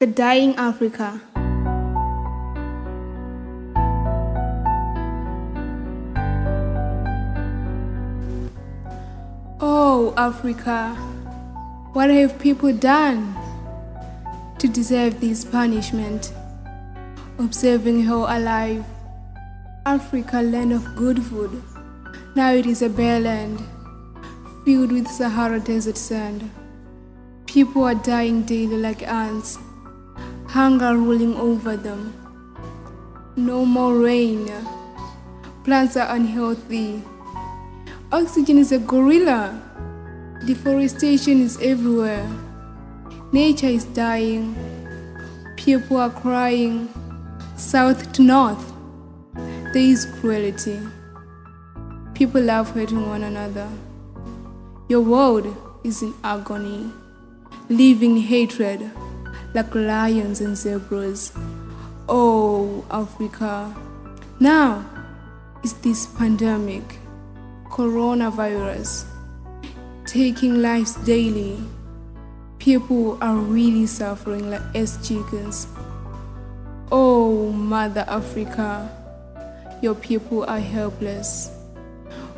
A dying Africa. Oh, Africa, what have people done to deserve this punishment? Observing her alive, Africa, land of good food, now it is a bare land, filled with Sahara desert sand. People are dying daily like ants, hunger ruling over them. No more rain, plants are unhealthy. Oxygen is a gorilla. Deforestation is everywhere. Nature is dying. People are crying. South to north, there is cruelty. People love hurting one another. Your world is in agony, living hatred like lions and zebras. Oh, Africa. Now is this pandemic, coronavirus, taking lives daily. People are really suffering like chickens. Oh, Mother Africa, your people are helpless.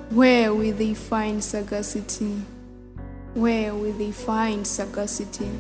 Where will they find sagacity? Where will they find sagacity?